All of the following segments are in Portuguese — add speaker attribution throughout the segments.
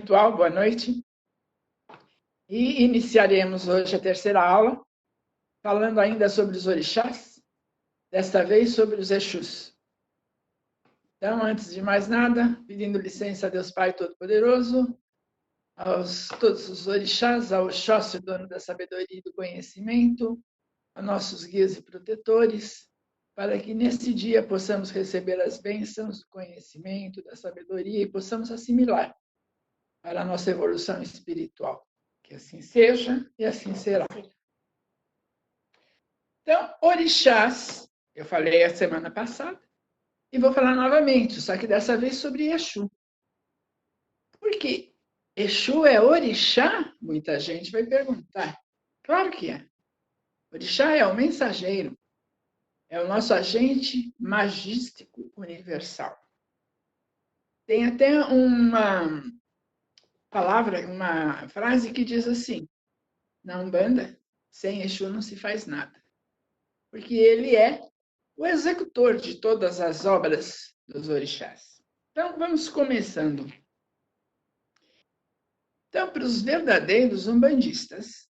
Speaker 1: Ritual, boa noite. E iniciaremos hoje a terceira aula, falando ainda sobre os orixás, desta vez sobre os Exus. Então, antes de mais nada, pedindo licença a Deus Pai Todo-Poderoso, aos todos os orixás, ao Oxóssi, dono da sabedoria e do conhecimento, a nossos guias e protetores, para que neste dia possamos receber as bênçãos do conhecimento, da sabedoria e possamos assimilar para a nossa evolução espiritual. Que assim seja e assim será. Então, orixás, eu falei a semana passada, e vou falar novamente, só que dessa vez sobre Exu. Por quê? Exu é orixá? Muita gente vai perguntar. Claro que é. Orixá é o mensageiro, é o nosso agente magístico universal. Tem até uma palavra, uma frase que diz assim: na Umbanda, sem Exu não se faz nada. Porque ele é o executor de todas as obras dos orixás. Então, vamos começando. Então, para os verdadeiros umbandistas,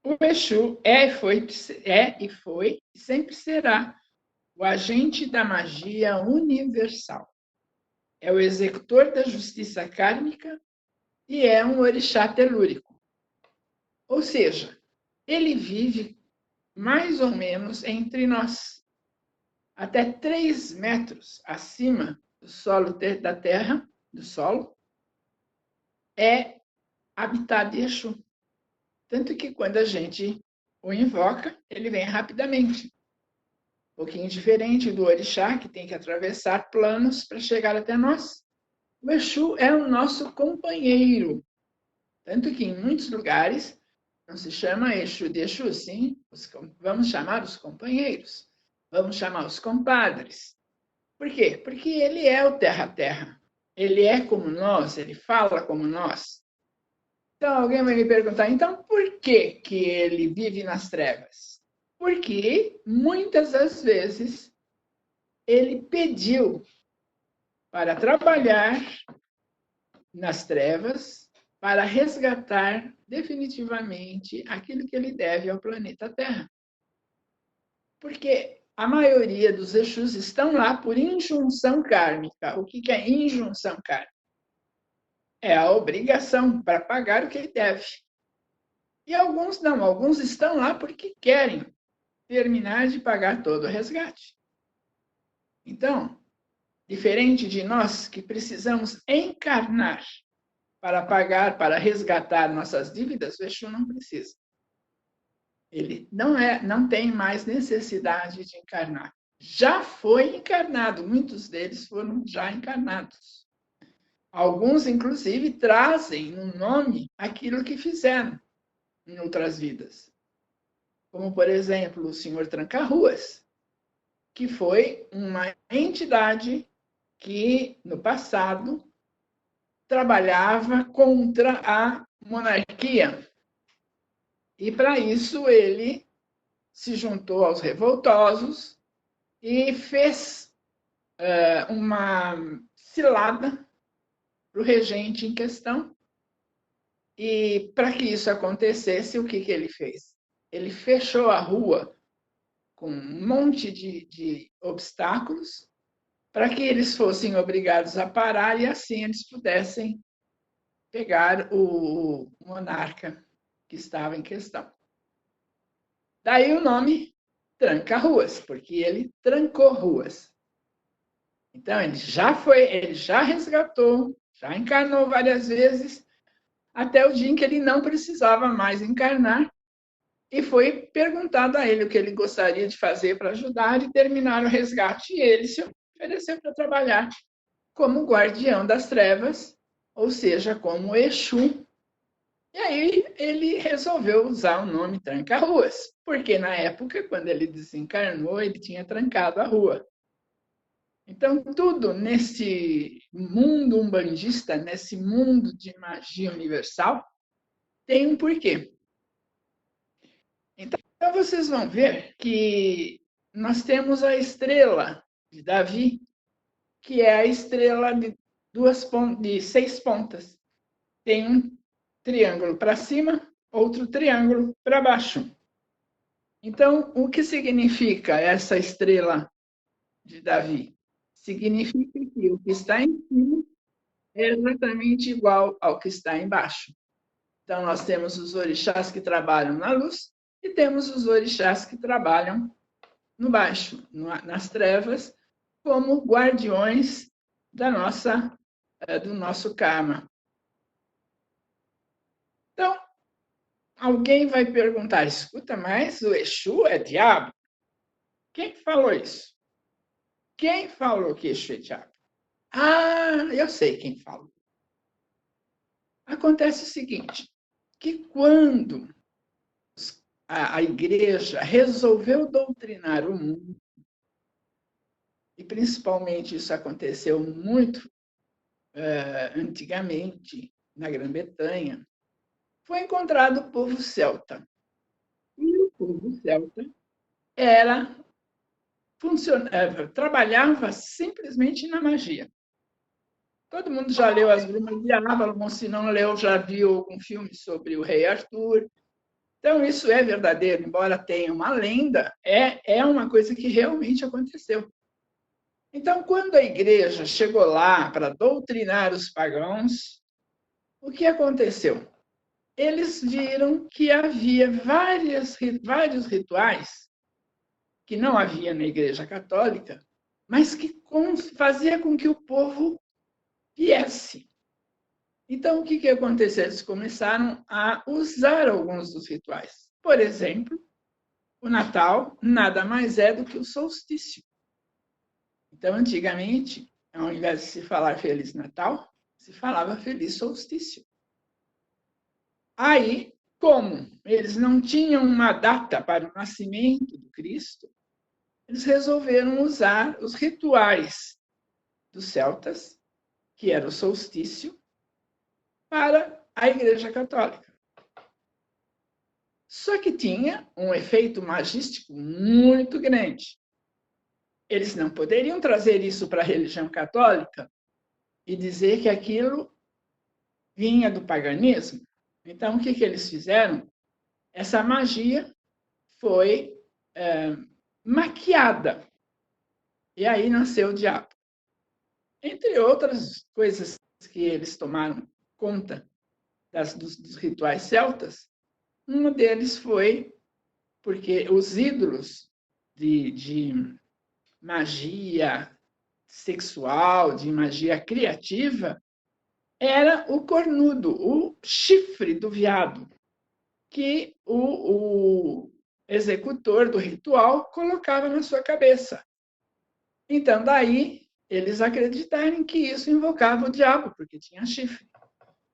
Speaker 1: o Exu e foi, e sempre será o agente da magia universal. É o executor da justiça kármica e é um orixá telúrico. Ou seja, ele vive mais ou menos entre nós, até 3 metros acima do solo da terra, do solo, é habitado de Exu. Tanto que quando a gente o invoca, ele vem rapidamente. Um pouquinho diferente do orixá, que tem que atravessar planos para chegar até nós. O Exu é o nosso companheiro. Tanto que em muitos lugares não se chama Exu de Exu, sim, vamos chamar os companheiros, vamos chamar os compadres. Por quê? Porque ele é o terra-terra. Ele é como nós, ele fala como nós. Então, alguém vai me perguntar, então, por que que ele vive nas trevas? Porque, muitas das vezes, ele pediu para trabalhar nas trevas para resgatar definitivamente aquilo que ele deve ao planeta Terra. Porque a maioria dos Exus estão lá por injunção kármica. O que é injunção kármica? É a obrigação para pagar o que ele deve. E alguns não, alguns estão lá porque querem terminar de pagar todo o resgate. Então, diferente de nós que precisamos encarnar para pagar, para resgatar nossas dívidas, o Exu não precisa. Ele não tem mais necessidade de encarnar. Já foi encarnado, muitos deles foram já encarnados. Alguns, inclusive, trazem no nome aquilo que fizeram em outras vidas. Como, por exemplo, o senhor Tranca-Ruas, que foi uma entidade que, no passado, trabalhava contra a monarquia. E, para isso, ele se juntou aos revoltosos e fez uma cilada para o regente em questão. E, para que isso acontecesse, o que ele fez? Ele fechou a rua com um monte de obstáculos para que eles fossem obrigados a parar e assim eles pudessem pegar o monarca que estava em questão. Daí o nome Tranca-Ruas, porque ele trancou ruas. Então ele já resgatou, já encarnou várias vezes, até o dia em que ele não precisava mais encarnar, e foi perguntado a ele o que ele gostaria de fazer para ajudar e terminar o resgate, e ele se ofereceu para trabalhar como guardião das trevas, ou seja, como Exu. E aí ele resolveu usar o nome Tranca-Ruas, porque na época, quando ele desencarnou, ele tinha trancado a rua. Então, tudo nesse mundo umbandista, nesse mundo de magia universal, tem um porquê. Então, vocês vão ver que nós temos a estrela de Davi, que é a estrela de 6 pontas. tem um triângulo para cima, outro triângulo para baixo. Então, o que significa essa estrela de Davi? Significa que o que está em cima é exatamente igual ao que está embaixo. Então, nós temos os orixás que trabalham na luz e temos os orixás que trabalham no baixo, nas trevas, como guardiões da do nosso karma. Então, alguém vai perguntar, escuta, mas o Exu é diabo? Quem falou isso? Quem falou que Exu é diabo? Ah, eu sei quem falou. Acontece o seguinte, que quando a igreja resolveu doutrinar o mundo, e principalmente isso aconteceu muito antigamente na Grã-Bretanha, foi encontrado o povo celta. E o povo celta era trabalhava simplesmente na magia. Todo mundo já leu As Brumas de Avalon, se não leu, já viu algum filme sobre o rei Arthur. Então, isso é verdadeiro, embora tenha uma lenda, é uma coisa que realmente aconteceu. Então, quando a igreja chegou lá para doutrinar os pagãos, o que aconteceu? Eles viram que havia vários rituais que não havia na Igreja Católica, mas que fazia com que o povo viesse. Então, o que aconteceu? Eles começaram a usar alguns dos rituais. Por exemplo, o Natal nada mais é do que o solstício. Então, antigamente, ao invés de se falar Feliz Natal, se falava Feliz Solstício. Aí, como eles não tinham uma data para o nascimento do Cristo, eles resolveram usar os rituais dos celtas, que era o solstício, para a Igreja Católica. Só que tinha um efeito magístico muito grande. Eles não poderiam trazer isso para a religião católica e dizer que aquilo vinha do paganismo. Então, o que eles fizeram? Essa magia foi maquiada. E aí nasceu o diabo. Entre outras coisas que eles tomaram conta dos rituais celtas, um deles foi porque os ídolos de magia sexual, de magia criativa, era o cornudo, o chifre do veado, que o executor do ritual colocava na sua cabeça. Então, daí, eles acreditarem que isso invocava o diabo, porque tinha chifre.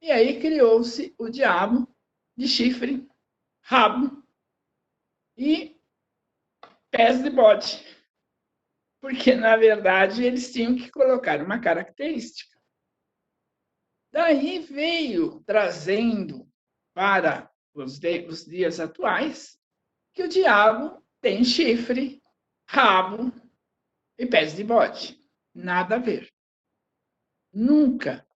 Speaker 1: E aí criou-se o diabo de chifre, rabo e pés de bode. Porque, na verdade, eles tinham que colocar uma característica. Daí veio trazendo para os dias atuais que o diabo tem chifre, rabo e pés de bode. Nada a ver. Nunca.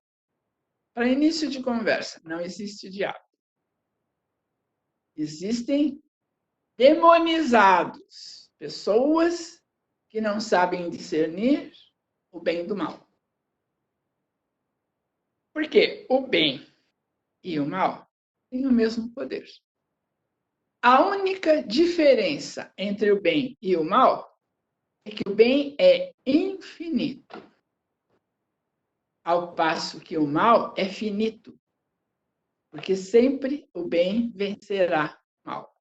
Speaker 1: Para início de conversa, não existe diabo. Existem demonizados, pessoas que não sabem discernir o bem do mal. Porque o bem e o mal têm o mesmo poder. A única diferença entre o bem e o mal é que o bem é infinito, ao passo que o mal é finito, porque sempre o bem vencerá o mal.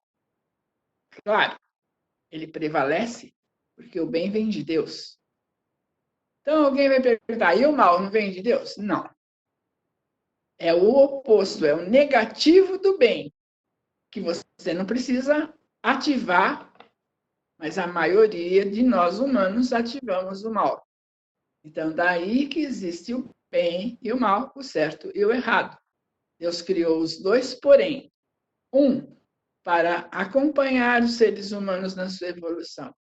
Speaker 1: Claro, ele prevalece porque o bem vem de Deus. Então alguém vai perguntar, e o mal não vem de Deus? Não. É o oposto, é o negativo do bem, que você não precisa ativar, mas a maioria de nós humanos ativamos o mal. Então, daí que existe o bem e o mal, o certo e o errado. Deus criou os dois, porém, um para acompanhar os seres humanos na sua evolução.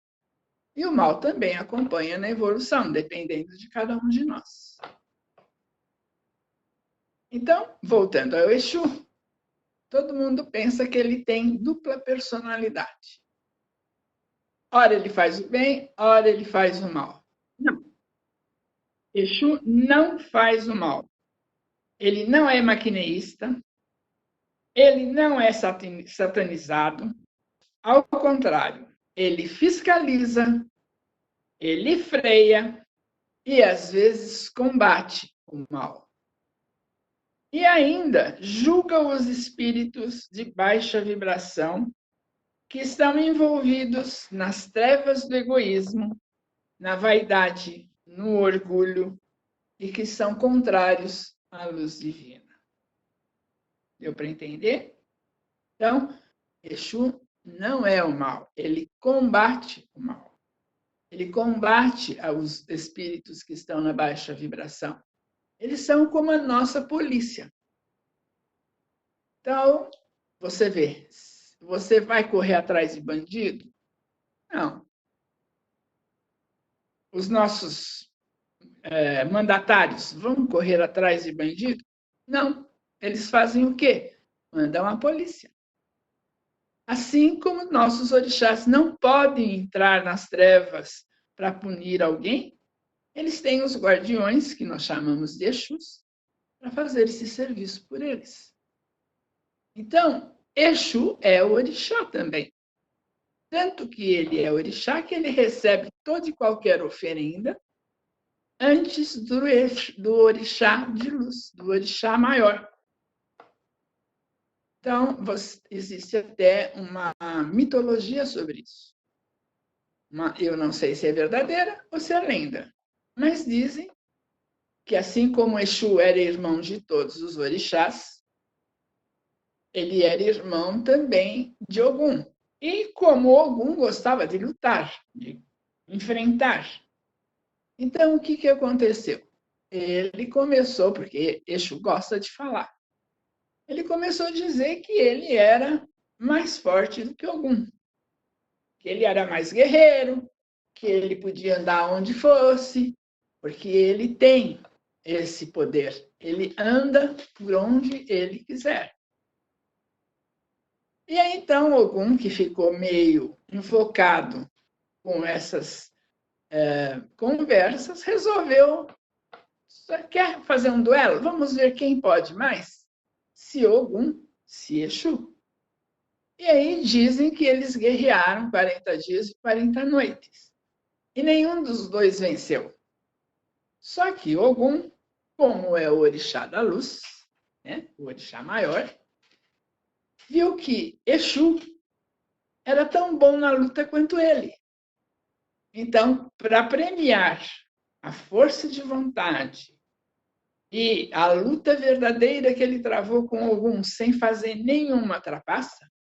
Speaker 1: E o mal também acompanha na evolução, dependendo de cada um de nós. Então, voltando ao Exu, todo mundo pensa que ele tem dupla personalidade. Ora ele faz o bem, ora ele faz o mal. Não, Exu não faz o mal. Ele não é maquineísta, ele não é satanizado. Ao contrário, ele fiscaliza, ele freia e às vezes combate o mal. E ainda julga os espíritos de baixa vibração que estão envolvidos nas trevas do egoísmo, na vaidade, no orgulho e que são contrários à luz divina. Deu para entender? Então, Exu não é o mal, ele combate o mal. Ele combate os espíritos que estão na baixa vibração. Eles são como a nossa polícia. Então, você vê, você vai correr atrás de bandido? Não. Os nossos mandatários vão correr atrás de bandido? Não. Eles fazem o quê? Mandam a polícia. Assim como nossos orixás não podem entrar nas trevas para punir alguém, eles têm os guardiões, que nós chamamos de Exus, para fazer esse serviço por eles. Então, Exu é o orixá também. Tanto que ele é orixá que ele recebe toda e qualquer oferenda antes do orixá de luz, do orixá maior. Então, existe até uma mitologia sobre isso. Eu não sei se é verdadeira ou se é lenda, mas dizem que assim como Exu era irmão de todos os orixás, ele era irmão também de Ogum. E como Ogum gostava de lutar, de enfrentar. Então, o que aconteceu? Ele começou, porque Exu gosta de falar, ele começou a dizer que ele era mais forte do que Ogum, que ele era mais guerreiro, que ele podia andar onde fosse, porque ele tem esse poder. Ele anda por onde ele quiser. E aí, então, Ogum, que ficou meio enfocado com essas conversas, resolveu: quer fazer um duelo? Vamos ver quem pode mais? Se Ogum, se Exu. E aí dizem que eles guerrearam 40 dias e 40 noites. E nenhum dos dois venceu. Só que Ogum, como é o orixá da luz, né, o orixá maior, viu que Exu era tão bom na luta quanto ele. Então, para premiar a força de vontade e a luta verdadeira que ele travou com Ogum sem fazer nenhuma trapaça,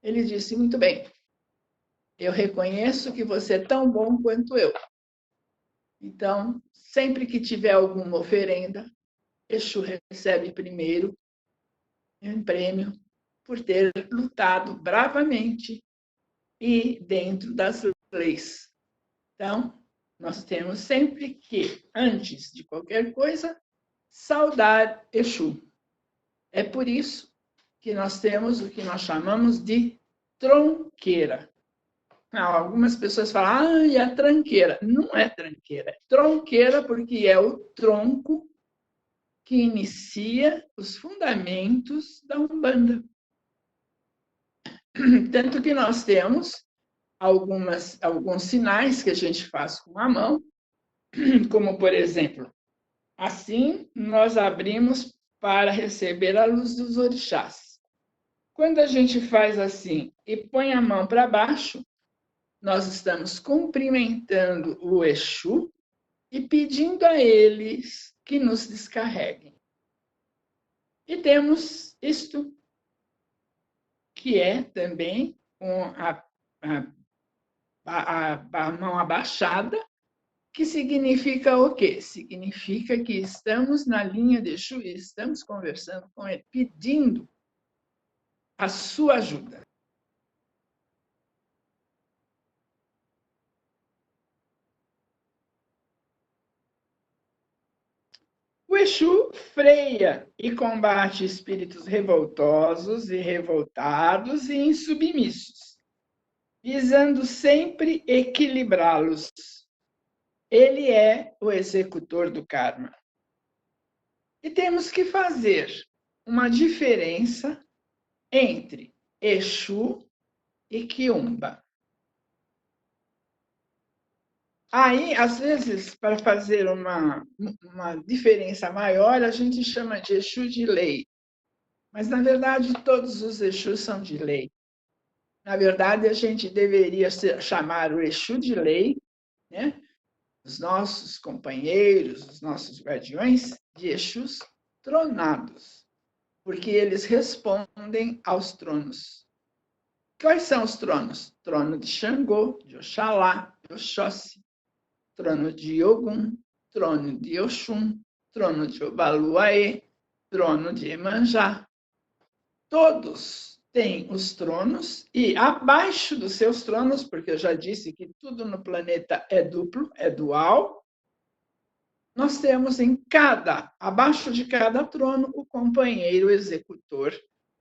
Speaker 1: ele disse: muito bem, eu reconheço que você é tão bom quanto eu. Então, sempre que tiver alguma oferenda, Exu recebe primeiro um prêmio por ter lutado bravamente e dentro das leis. Então, nós temos sempre que, antes de qualquer coisa, saudar Exu. É por isso que nós temos o que nós chamamos de tronqueira. Algumas pessoas falam, e a tranqueira. Não é tranqueira, é tronqueira porque é o tronco que inicia os fundamentos da Umbanda. Tanto que nós temos alguns sinais que a gente faz com a mão, como, por exemplo, assim nós abrimos para receber a luz dos orixás. Quando a gente faz assim e põe a mão para baixo, nós estamos cumprimentando o Exu e pedindo a eles que nos descarreguem. E temos isto, que é também com a mão abaixada, que significa o quê? Significa que estamos na linha de Exu e estamos conversando com ele, pedindo a sua ajuda. O O Exu freia e combate espíritos revoltosos e revoltados e insubmissos, visando sempre equilibrá-los. Ele é o executor do karma. E temos que fazer uma diferença entre Exu e Quiumba. Aí, às vezes, para fazer uma diferença maior, a gente chama de Exu de lei. Mas, na verdade, todos os Exus são de lei. Na verdade, a gente deveria chamar o Exu de lei, né? Os nossos companheiros, os nossos guardiões, de Exus tronados, porque eles respondem aos tronos. Quais são os tronos? Trono de Xangô, de Oxalá, de Oxóssi, trono de Ogum, trono de Oxum, trono de Obaluaê, trono de Emanjá. Todos têm os tronos e abaixo dos seus tronos, porque eu já disse que tudo no planeta é duplo, é dual, nós temos abaixo de cada trono, o companheiro executor,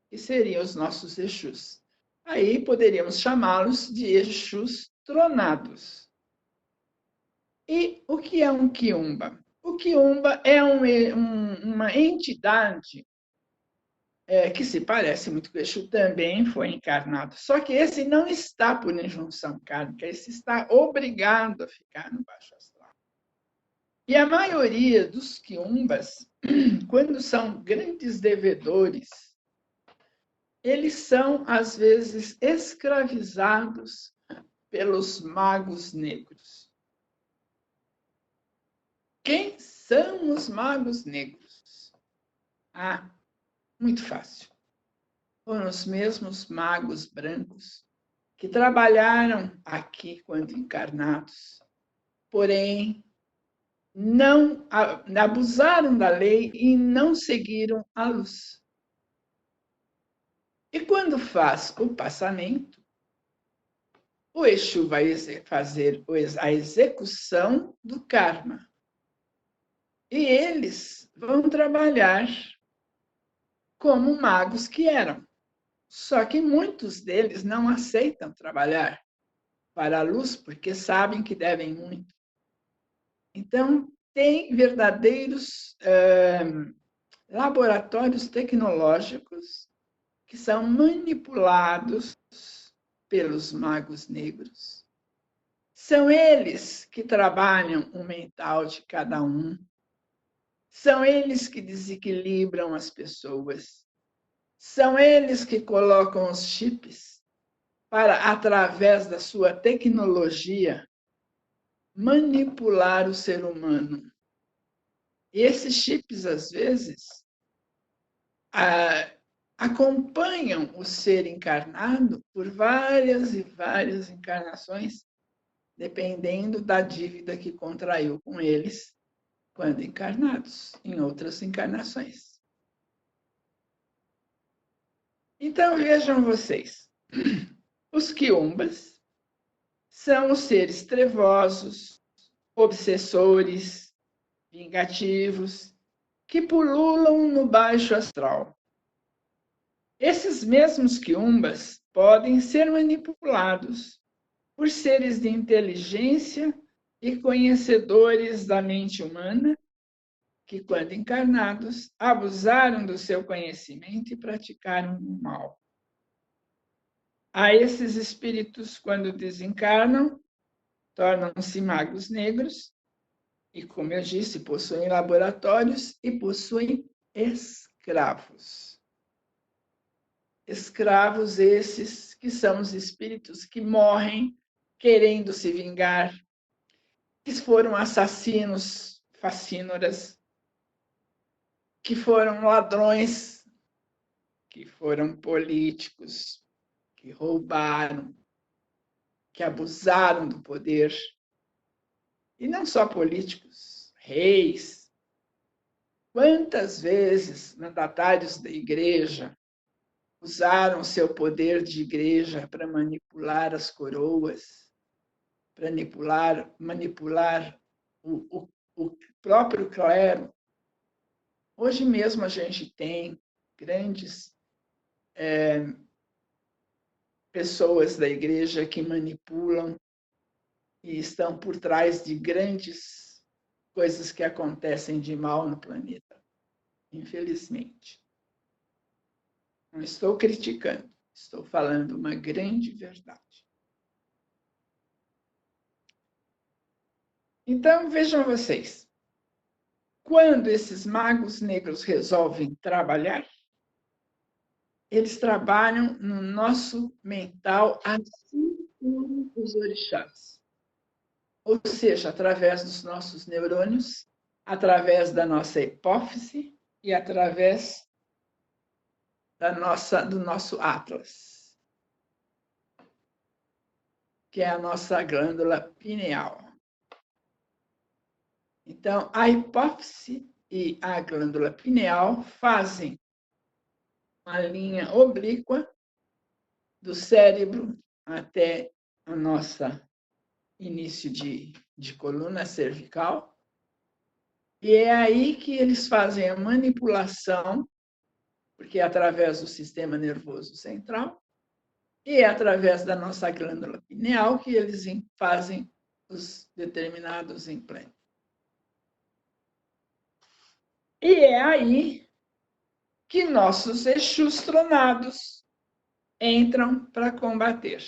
Speaker 1: que seriam os nossos Exus. Aí poderíamos chamá-los de Exus tronados. E o que é um Quiumba? O Quiumba é uma entidade que se parece muito com o Exu, também foi encarnado. Só que esse não está por injunção kármica, esse está obrigado a ficar no baixo astral. E a maioria dos quiumbas, quando são grandes devedores, eles são, às vezes, escravizados pelos magos negros. Quem são os magos negros? Ah, muito fácil. Foram os mesmos magos brancos que trabalharam aqui quando encarnados, porém não abusaram da lei e não seguiram a luz. E quando faz o passamento, o Exu vai fazer a execução do karma. E eles vão trabalhar como magos que eram. Só que muitos deles não aceitam trabalhar para a luz porque sabem que devem muito. Então, tem verdadeiros laboratórios tecnológicos que são manipulados pelos magos negros. São eles que trabalham o mental de cada um. São eles que desequilibram as pessoas. São eles que colocam os chips para, através da sua tecnologia, manipular o ser humano. E esses chips, às vezes, acompanham o ser encarnado por várias e várias encarnações, dependendo da dívida que contraiu com eles quando encarnados, em outras encarnações. Então, vejam vocês, os quiumbas são os seres trevosos, obsessores, vingativos, que pululam no baixo astral. Esses mesmos quiumbas podem ser manipulados por seres de inteligência e conhecedores da mente humana, que, quando encarnados, abusaram do seu conhecimento e praticaram o mal. A esses espíritos, quando desencarnam, tornam-se magos negros e, como eu disse, possuem laboratórios e possuem escravos. Escravos esses que são os espíritos que morrem querendo se vingar, que foram assassinos facínoras, que foram ladrões, que foram políticos, que roubaram, que abusaram do poder. E não só políticos, reis. Quantas vezes mandatários da igreja usaram seu poder de igreja para manipular as coroas, para manipular o próprio clero, Hoje mesmo a gente tem grandes pessoas da igreja que manipulam e estão por trás de grandes coisas que acontecem de mal no planeta, infelizmente. Não estou criticando, estou falando uma grande verdade. Então, vejam vocês, quando esses magos negros resolvem trabalhar, eles trabalham no nosso mental assim como os orixás. Ou seja, através dos nossos neurônios, através da nossa hipófise e através do nosso Atlas, que é a nossa glândula pineal. Então, a hipófise e a glândula pineal fazem uma linha oblíqua do cérebro até a nossa início de coluna cervical. E é aí que eles fazem a manipulação, porque é através do sistema nervoso central, e é através da nossa glândula pineal que eles fazem os determinados implantes. E é aí que nossos Exus tronados entram para combater.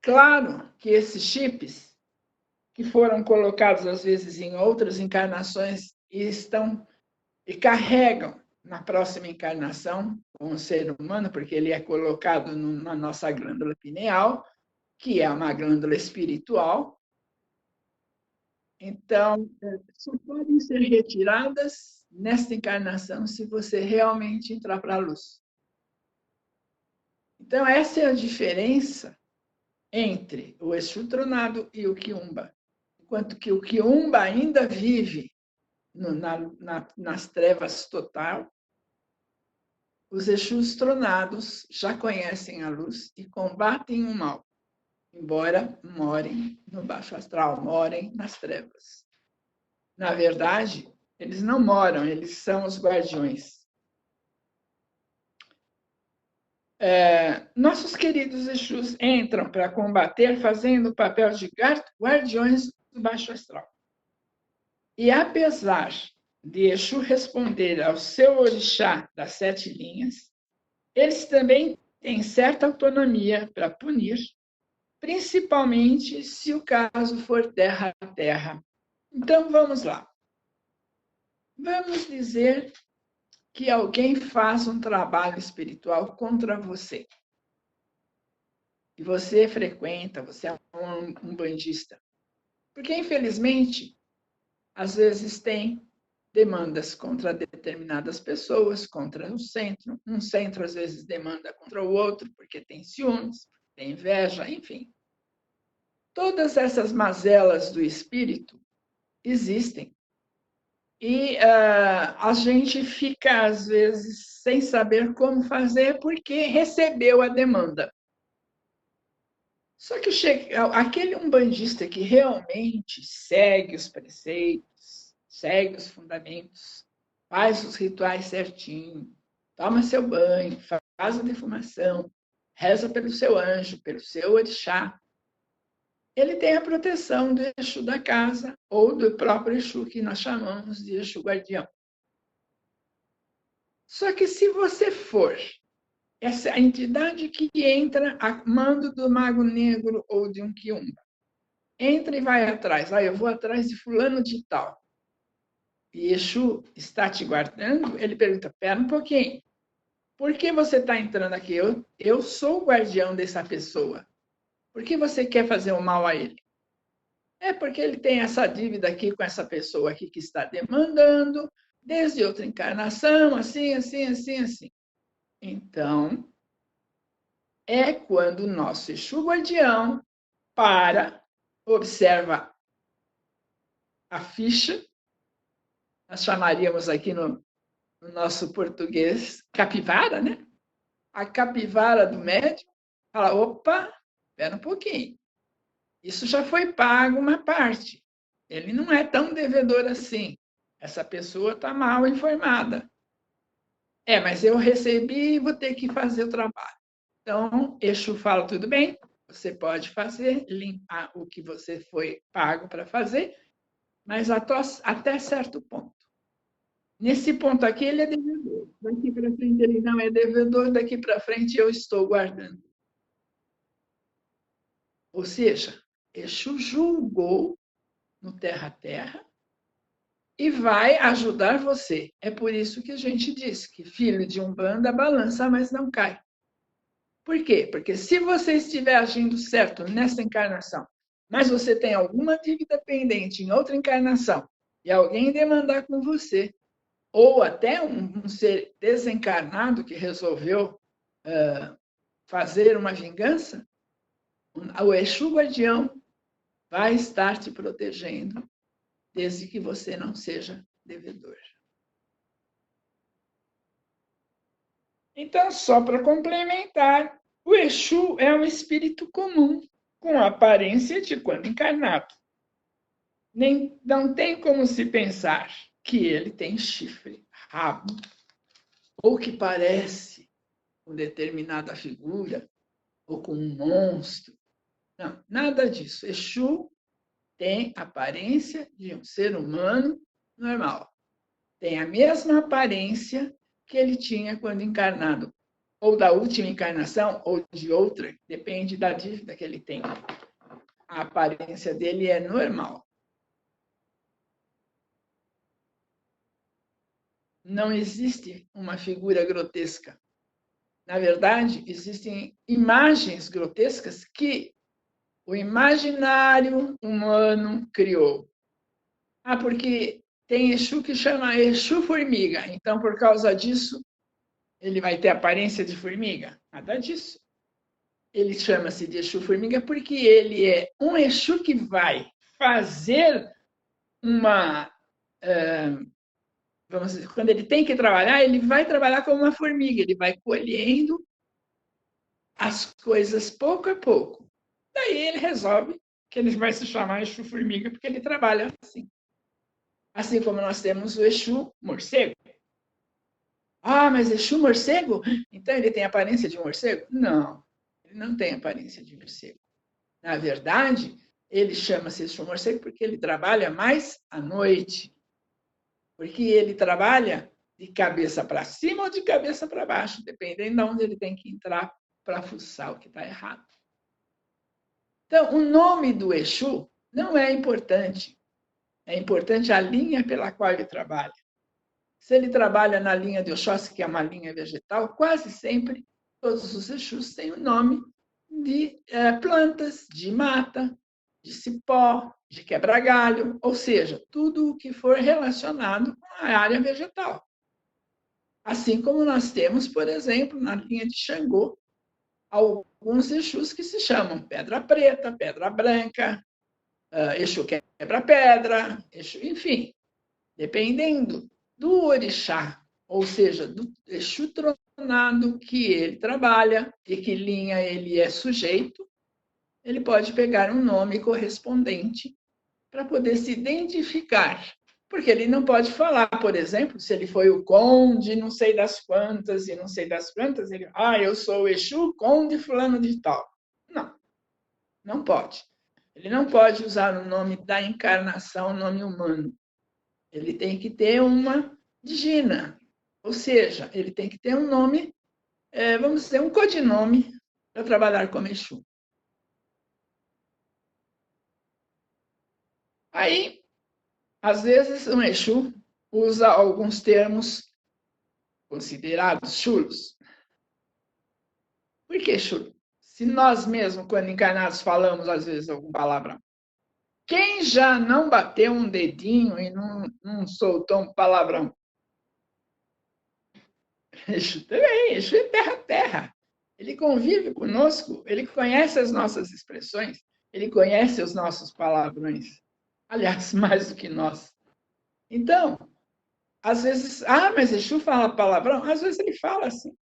Speaker 1: Claro que esses chips, que foram colocados às vezes em outras encarnações e carregam na próxima encarnação com o ser humano, porque ele é colocado na nossa glândula pineal, que é uma glândula espiritual. Então, só podem ser retiradas nesta encarnação se você realmente entrar para a luz. Então, essa é a diferença entre o Exu tronado e o Quiumba. Enquanto que o Quiumba ainda vive nas trevas total, os Exus tronados já conhecem a luz e combatem o mal, embora morem no baixo astral, morem nas trevas. Na verdade, eles não moram, eles são os guardiões. Nossos queridos Exus entram para combater fazendo o papel de guardiões do baixo astral. E apesar de Exu responder ao seu orixá das 7 linhas, eles também têm certa autonomia para punir, principalmente se o caso for terra a terra. Então, vamos lá. Vamos dizer que alguém faz um trabalho espiritual contra você. E você frequenta, você é um bandista. Porque, infelizmente, às vezes tem demandas contra determinadas pessoas, contra o centro. Um centro, às vezes, demanda contra o outro, porque tem ciúmes, tem inveja, enfim. Todas essas mazelas do espírito existem. E a gente fica, às vezes, sem saber como fazer, porque recebeu a demanda. Só que aquele umbandista que realmente segue os preceitos, segue os fundamentos, faz os rituais certinho, toma seu banho, faz a defumação, reza pelo seu anjo, pelo seu orixá, ele tem a proteção do Exu da casa ou do próprio Exu, que nós chamamos de Exu guardião. Só que se você for essa entidade que entra a mando do mago negro ou de um quiumba, entra e vai atrás. Eu vou atrás de fulano de tal. E Exu está te guardando, ele pergunta, pera um pouquinho, por que você está entrando aqui? Eu sou o guardião dessa pessoa. Por que você quer fazer o mal a ele? É porque ele tem essa dívida aqui com essa pessoa aqui que está demandando, desde outra encarnação, assim, assim, assim, assim. Então, é quando o nosso Exu guardião observa a ficha, nós chamaríamos aqui no nosso português capivara, né? A capivara do médium, fala, opa, espera um pouquinho. Isso já foi pago uma parte. Ele não é tão devedor assim. Essa pessoa está mal informada. Mas eu recebi e vou ter que fazer o trabalho. Então, Exu fala, tudo bem, você pode fazer, limpar o que você foi pago para fazer, mas até certo ponto. Nesse ponto aqui, ele é devedor. Daqui para frente, ele não é devedor, daqui para frente, eu estou guardando. Ou seja, Exu julgou no terra-terra e vai ajudar você. É por isso que a gente diz que filho de Umbanda balança, mas não cai. Por quê? Porque se você estiver agindo certo nessa encarnação, mas você tem alguma dívida pendente em outra encarnação, e alguém demandar com você, ou até um ser desencarnado que resolveu fazer uma vingança, o Exu Guardião vai estar te protegendo, desde que você não seja devedor. Então, só para complementar, o Exu é um espírito comum, com aparência de quando encarnado. Não tem como se pensar que ele tem chifre, rabo, ou que parece com determinada figura, ou com um monstro. Não, nada disso. Exu tem aparência de um ser humano normal. Tem a mesma aparência que ele tinha quando encarnado, ou da última encarnação, ou de outra, depende da dívida que ele tem. A aparência dele é normal. Não existe uma figura grotesca. Na verdade, existem imagens grotescas que o imaginário humano criou. Porque tem Exu que chama Exu formiga. Então, por causa disso, ele vai ter aparência de formiga? Nada disso. Ele chama-se de Exu formiga porque ele é um Exu que vai fazer uma. Vamos dizer, quando ele tem que trabalhar, ele vai trabalhar como uma formiga, ele vai colhendo as coisas pouco a pouco. Daí ele resolve que ele vai se chamar Exu formiga porque ele trabalha assim. Assim como nós temos o Exu morcego. Mas Exu morcego? Então ele tem aparência de um morcego? Não, ele não tem aparência de morcego. Na verdade, ele chama-se Exu morcego porque ele trabalha mais à noite. Porque ele trabalha de cabeça para cima ou de cabeça para baixo, dependendo de onde ele tem que entrar para fuçar o que está errado. Então, o nome do Exu não é importante. É importante a linha pela qual ele trabalha. Se ele trabalha na linha de Oxóssi, que é uma linha vegetal, quase sempre todos os Exus têm o nome de plantas, de mata, de cipó, de quebra-galho, ou seja, tudo o que for relacionado à área vegetal. Assim como nós temos, por exemplo, na linha de Xangô, alguns Exus que se chamam Pedra Preta, Pedra Branca, Exu Quebra-Pedra, enfim, dependendo do orixá, ou seja, do Exu tronado que ele trabalha e que linha ele é sujeito, ele pode pegar um nome correspondente para poder se identificar. Porque ele não pode falar, por exemplo, se ele foi o conde não sei das quantas e não sei das quantas, ele, eu sou o Exu conde fulano de tal. Não, não pode. Ele não pode usar o nome da encarnação, o nome humano. Ele tem que ter uma digina, ou seja, ele tem que ter um nome, vamos dizer, um codinome para trabalhar como Exu. Aí, às vezes, um Exu usa alguns termos considerados chulos. Por que chulo? Se nós mesmos, quando encarnados, falamos, às vezes, algum palavrão. Quem já não bateu um dedinho e não soltou um palavrão? Exu também, Exu é terra-terra. Ele convive conosco, ele conhece as nossas expressões, ele conhece os nossos palavrões. Aliás, mais do que nós. Então, às vezes, mas Exu fala palavrão? Às vezes ele fala assim.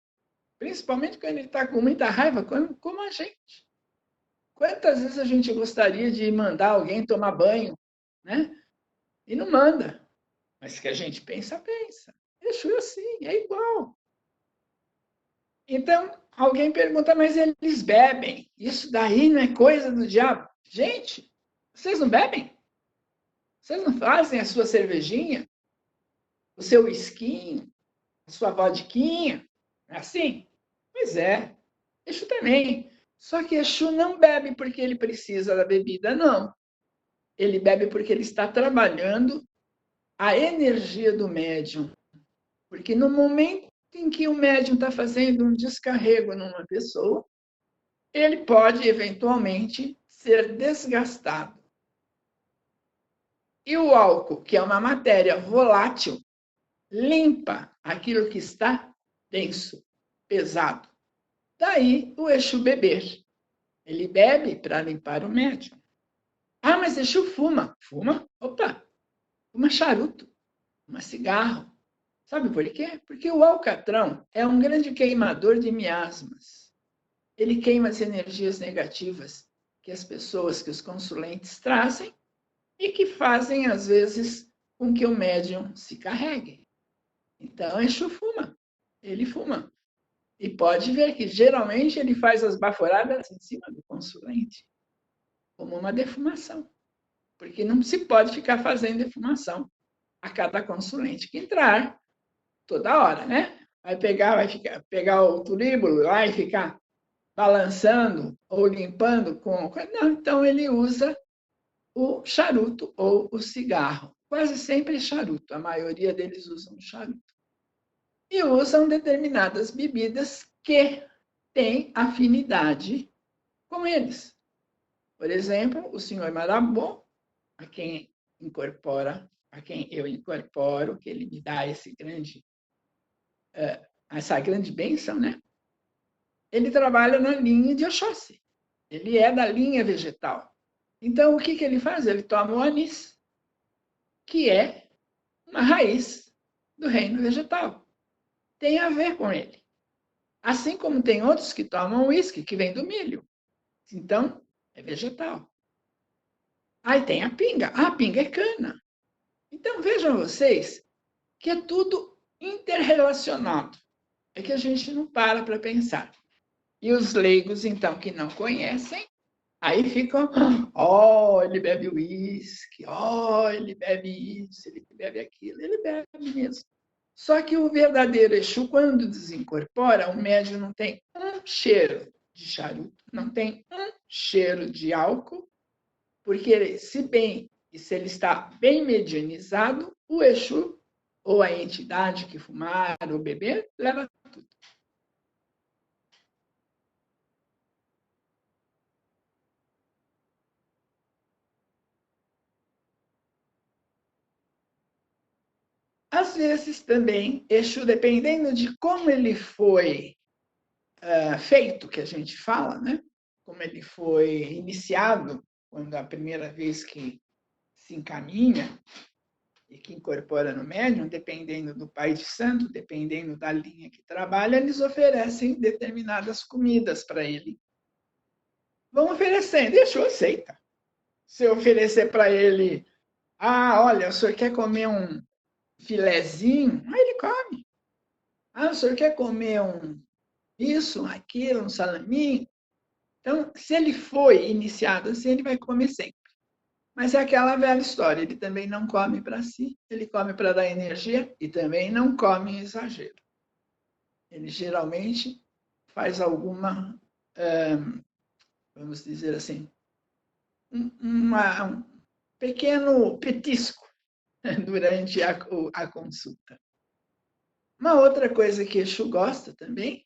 Speaker 1: Principalmente quando ele está com muita raiva, como a gente. Quantas vezes a gente gostaria de mandar alguém tomar banho, né? E não manda. Mas que a gente pensa, pensa. Exu é assim, é igual. Então, alguém pergunta, mas eles bebem. Isso daí não é coisa do diabo? Gente, vocês não bebem? Vocês não fazem a sua cervejinha, o seu whisky, a sua vodquinha? É assim? Pois é. Exu também. Só que Exu não bebe porque ele precisa da bebida, não. Ele bebe porque ele está trabalhando a energia do médium. Porque no momento em que o médium está fazendo um descarrego numa pessoa, ele pode eventualmente ser desgastado. E o álcool, que é uma matéria volátil, limpa aquilo que está denso, pesado. Daí o Exu beber. Ele bebe para limpar o médium. Ah, mas Exu fuma. Fuma? Opa! Fuma charuto, fuma cigarro. Sabe por quê? Porque o alcatrão é um grande queimador de miasmas. Ele queima as energias negativas que as pessoas, que os consulentes trazem e que fazem, às vezes, com que o médium se carregue. Então, Exu fuma. Ele fuma. E pode ver que, geralmente, ele faz as baforadas em cima do consulente, como uma defumação. Porque não se pode ficar fazendo defumação a cada consulente que entrar toda hora, né? Pegar o turíbulo lá e ficar balançando ou limpando com. Não, então ele usa o charuto ou o cigarro. Quase sempre é charuto, a maioria deles usam charuto. E usam determinadas bebidas que têm afinidade com eles. Por exemplo, o senhor Marabô, a quem eu incorporo, que ele me dá essa grande bênção, né? Ele trabalha na linha de Oxóssi. Ele é da linha vegetal. Então, o que ele faz? Ele toma o anis, que é uma raiz do reino vegetal. Tem a ver com ele. Assim como tem outros que tomam uísque, que vem do milho. Então, é vegetal. Aí tem a pinga. A pinga é cana. Então, vejam vocês que é tudo interrelacionado. É que a gente não para pensar. E os leigos, então, que não conhecem, aí ficam, ele bebe uísque, ele bebe isso, ele bebe aquilo, ele bebe mesmo. Só que o verdadeiro Exu, quando desincorpora, o médium não tem um cheiro de charuto, não tem um cheiro de álcool, porque se ele está bem medianizado, o Exu, ou a entidade que fumar ou beber, leva tudo. Às vezes também, Exu, dependendo de como ele foi feito, que a gente fala, né? Como ele foi iniciado, quando a primeira vez que se encaminha e que incorpora no médium, dependendo do pai de santo, dependendo da linha que trabalha, eles oferecem determinadas comidas para ele. Vão oferecendo, Exu aceita. Se eu oferecer para ele, olha, o senhor quer comer um filezinho? Ele come. O senhor quer comer isso, aquilo, um salaminho? Então, se ele foi iniciado assim, ele vai comer sempre. Mas é aquela velha história, ele também não come para si, ele come para dar energia e também não come em exagero. Ele geralmente faz alguma, vamos dizer assim, um pequeno petisco durante a consulta. Uma outra coisa que Exu gosta também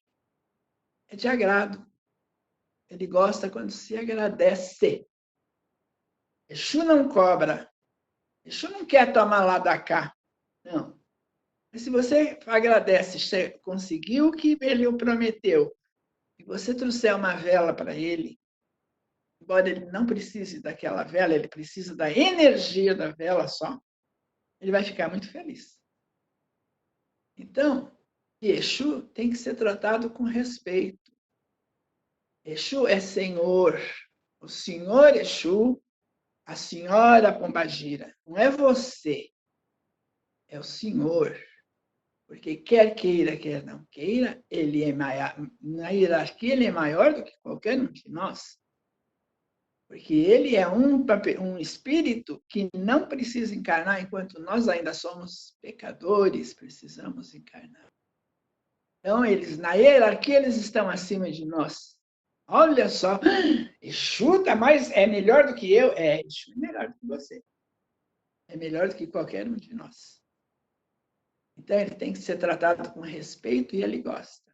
Speaker 1: é de agrado. Ele gosta quando se agradece. Exu não cobra. Exu não quer tomar lá da cá. Não. Mas se você agradece, você conseguiu o que ele o prometeu, e você trouxer uma vela para ele, embora ele não precise daquela vela, ele precisa da energia da vela só, ele vai ficar muito feliz. Então, Exu tem que ser tratado com respeito. Exu é Senhor. O Senhor Exu, a Senhora Pombagira. Não é você. é o Senhor. Porque quer queira, quer não queira, ele é maior, na hierarquia ele é maior do que qualquer um de nós. Porque ele é um espírito que não precisa encarnar enquanto nós ainda somos pecadores, precisamos encarnar. Então, na hierarquia, eles estão acima de nós. Olha só, Exu é melhor do que eu. Exu é melhor do que você. É melhor do que qualquer um de nós. Então, ele tem que ser tratado com respeito e ele gosta.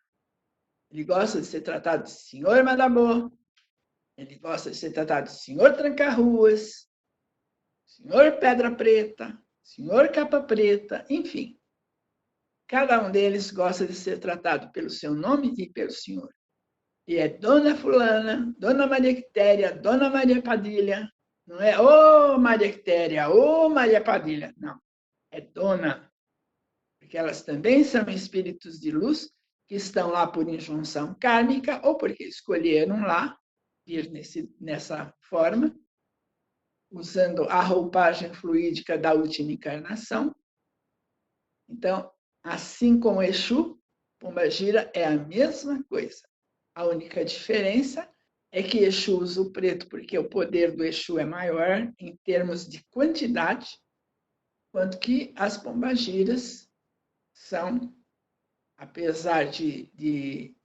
Speaker 1: Ele gosta de ser tratado de senhor Madamô, ele gosta de ser tratado de senhor Tranca-Ruas, senhor Pedra Preta, senhor Capa Preta, enfim. Cada um deles gosta de ser tratado pelo seu nome e pelo senhor. E é Dona Fulana, Dona Maria Quitéria, Dona Maria Padilha. Não é ô Maria Quitéria, ô Maria Padilha. Não, é Dona. Porque elas também são espíritos de luz que estão lá por injunção kármica ou porque escolheram lá vir nessa forma, usando a roupagem fluídica da última encarnação. Então, assim como Exu, Pombagira é a mesma coisa. A única diferença é que Exu usa o preto porque o poder do Exu é maior em termos de quantidade, quanto que as pombagiras são, apesar de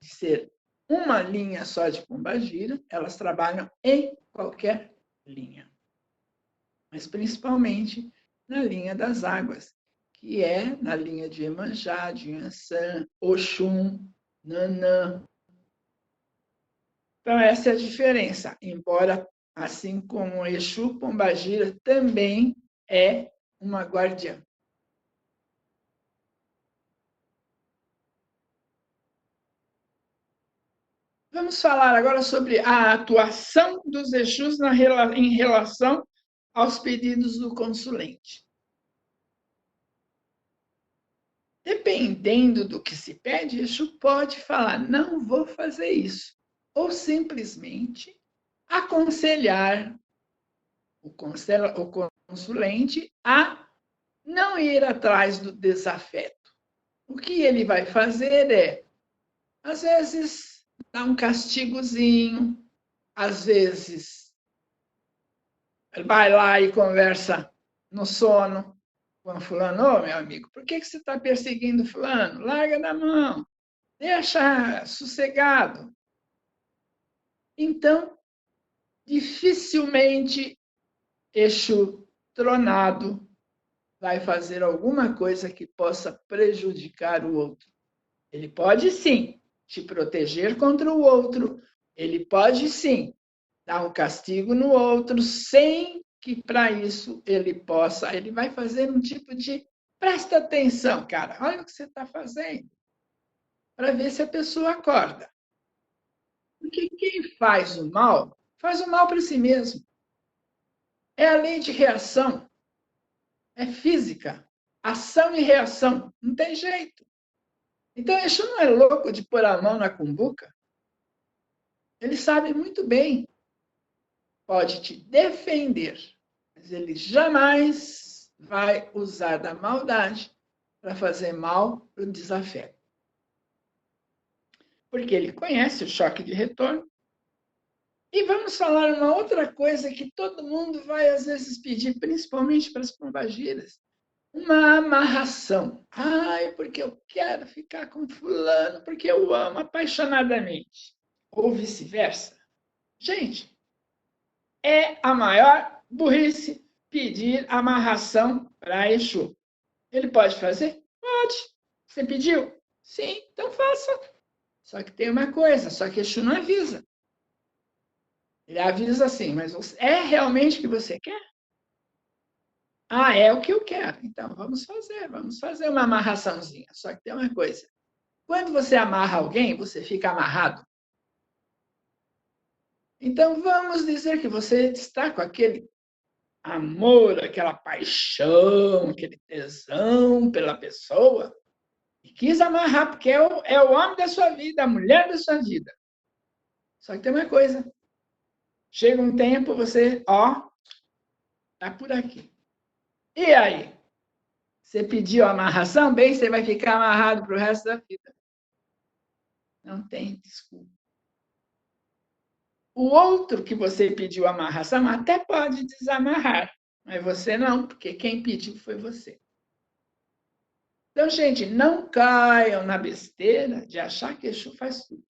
Speaker 1: ser uma linha só de pombagira, elas trabalham em qualquer linha. Mas principalmente na linha das águas, que é na linha de Iemanjá, de Yansan, Oxum, Nanã. Então, essa é a diferença, embora, assim como Exu, Pombagira também é uma guardiã. Vamos falar agora sobre a atuação dos Exus em relação aos pedidos do consulente. Dependendo do que se pede, Exu pode falar, não vou fazer isso. Ou simplesmente aconselhar o consulente a não ir atrás do desafeto. O que ele vai fazer é, às vezes, dar um castigozinho, às vezes, vai lá e conversa no sono com fulano, ô, meu amigo, por que você está perseguindo fulano? Larga da mão, deixa sossegado. Então, dificilmente Exu tronado vai fazer alguma coisa que possa prejudicar o outro. Ele pode sim te proteger contra o outro, ele pode sim dar um castigo no outro, sem que para isso ele vai fazer um tipo de presta atenção, cara, olha o que você está fazendo, para ver se a pessoa acorda. Porque quem faz o mal para si mesmo. É a lei de reação, é física, ação e reação, não tem jeito. Então, isso não é louco de pôr a mão na cumbuca. Ele sabe muito bem, pode te defender, mas ele jamais vai usar da maldade para fazer mal para o desafeto. Porque ele conhece o choque de retorno. E vamos falar uma outra coisa que todo mundo vai às vezes pedir, principalmente para as pombagiras. Uma amarração. Ai, porque eu quero ficar com fulano, porque eu amo apaixonadamente. Ou vice-versa. Gente, é a maior burrice pedir amarração para Exu. Ele pode fazer? Pode. Você pediu? Sim, então faça. Só que tem uma coisa, só que Exu não avisa. Ele avisa assim, mas é realmente o que você quer? Ah, é o que eu quero. Então, vamos fazer uma amarraçãozinha. Só que tem uma coisa. Quando você amarra alguém, você fica amarrado. Então, vamos dizer que você está com aquele amor, aquela paixão, aquele tesão pela pessoa, e quis amarrar, porque é o homem da sua vida, a mulher da sua vida. Só que tem uma coisa. Chega um tempo, você, tá por aqui. E aí? Você pediu amarração, bem, você vai ficar amarrado para o resto da vida. Não tem desculpa. O outro que você pediu amarração até pode desamarrar, mas você não, porque quem pediu foi você. Então, gente, não caiam na besteira de achar que Exu faz tudo.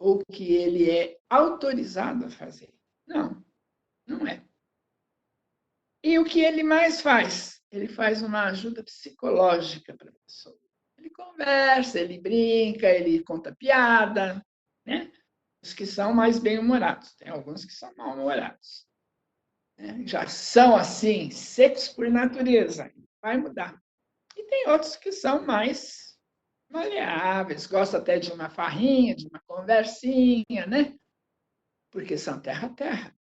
Speaker 1: Ou que ele é autorizado a fazer. Não, não é. E o que ele mais faz? Ele faz uma ajuda psicológica para a pessoa. Ele conversa, ele brinca, ele conta piada, né? Os que são mais bem-humorados. Tem alguns que são mal-humorados. Né? Já são, assim, secos por natureza. Vai mudar. E tem outros que são mais maleáveis, gostam até de uma farrinha, de uma conversinha, né? Porque são terra-terra.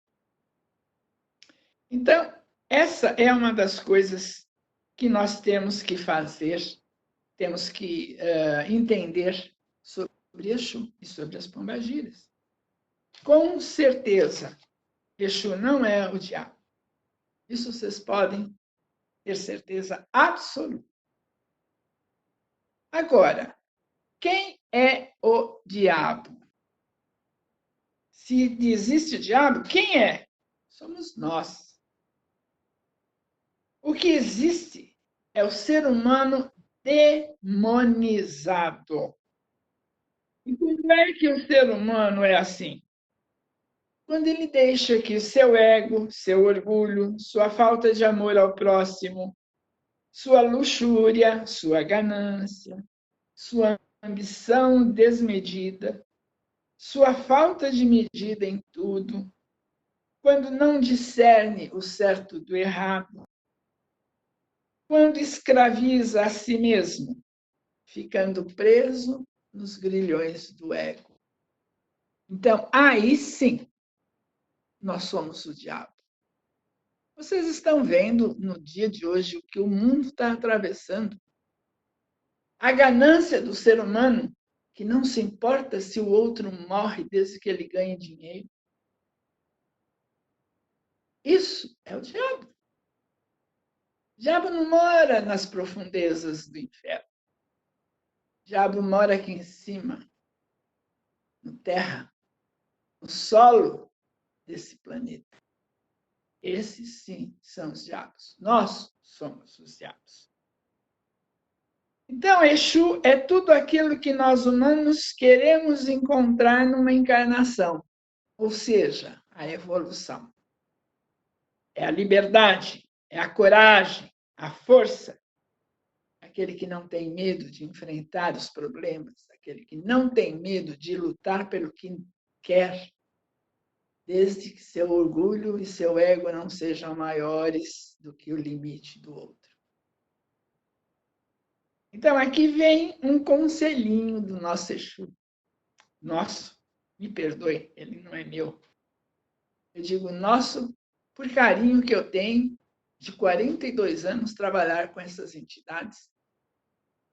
Speaker 1: Então, essa é uma das coisas que nós temos que fazer, temos que entender sobre Exu e sobre as pombagiras. Com certeza, Exu não é o diabo. Isso vocês podem ter certeza absoluta. Agora, quem é o diabo? Se existe o diabo, quem é? Somos nós. O que existe é o ser humano demonizado. E como é que o ser humano é assim? Quando ele deixa que o seu ego, seu orgulho, sua falta de amor ao próximo, sua luxúria, sua ganância, sua ambição desmedida, sua falta de medida em tudo, quando não discerne o certo do errado, quando escraviza a si mesmo, ficando preso nos grilhões do ego. Então, aí sim, nós somos o diabo. Vocês estão vendo no dia de hoje o que o mundo está atravessando. A ganância do ser humano, que não se importa se o outro morre desde que ele ganhe dinheiro. Isso é o diabo. O diabo não mora nas profundezas do inferno. O diabo mora aqui em cima, na terra, no solo desse planeta. Esses sim são os diabos. Nós somos os diabos. Então, Exu é tudo aquilo que nós humanos queremos encontrar numa encarnação, ou seja, a evolução. É a liberdade, é a coragem, a força. Aquele que não tem medo de enfrentar os problemas, aquele que não tem medo de lutar pelo que quer, desde que seu orgulho e seu ego não sejam maiores do que o limite do outro. Então, aqui vem um conselhinho do nosso Exu. Nosso, me perdoe, ele não é meu. Eu digo nosso por carinho que eu tenho de 42 anos trabalhar com essas entidades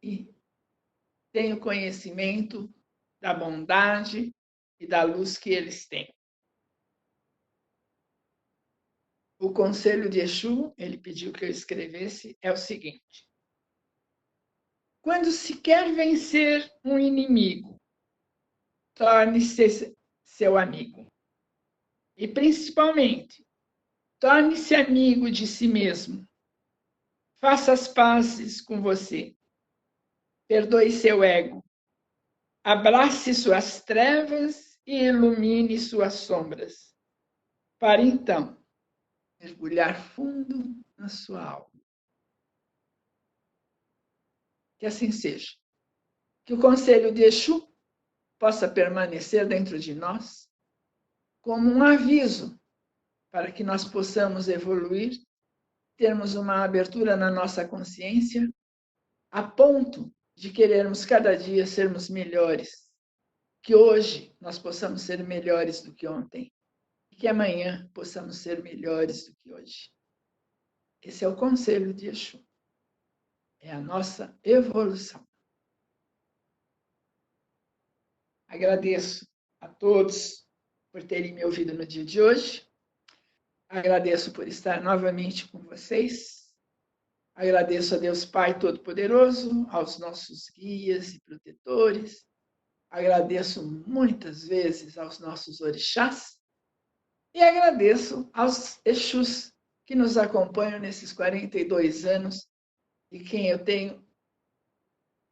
Speaker 1: e tenho conhecimento da bondade e da luz que eles têm. O conselho de Exu, ele pediu que eu escrevesse, é o seguinte: quando se quer vencer um inimigo, torne-se seu amigo. E, principalmente, torne-se amigo de si mesmo. Faça as pazes com você. Perdoe seu ego. Abrace suas trevas e ilumine suas sombras, para então mergulhar fundo na sua alma. Que assim seja. Que o conselho de Exu possa permanecer dentro de nós como um aviso para que nós possamos evoluir, termos uma abertura na nossa consciência, a ponto de querermos cada dia sermos melhores, que hoje nós possamos ser melhores do que ontem, e que amanhã possamos ser melhores do que hoje. Esse é o conselho de Exu. É a nossa evolução. Agradeço a todos por terem me ouvido no dia de hoje. Agradeço por estar novamente com vocês. Agradeço a Deus Pai Todo-Poderoso, aos nossos guias e protetores. Agradeço muitas vezes aos nossos orixás e agradeço aos Exus que nos acompanham nesses 42 anos e quem eu tenho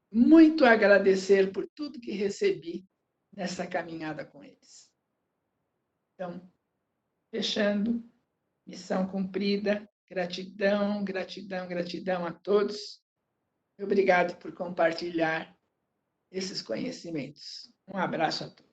Speaker 1: muito a agradecer por tudo que recebi nessa caminhada com eles. Então, fechando, missão cumprida, gratidão, gratidão, gratidão a todos. Obrigado por compartilhar esses conhecimentos. Um abraço a todos.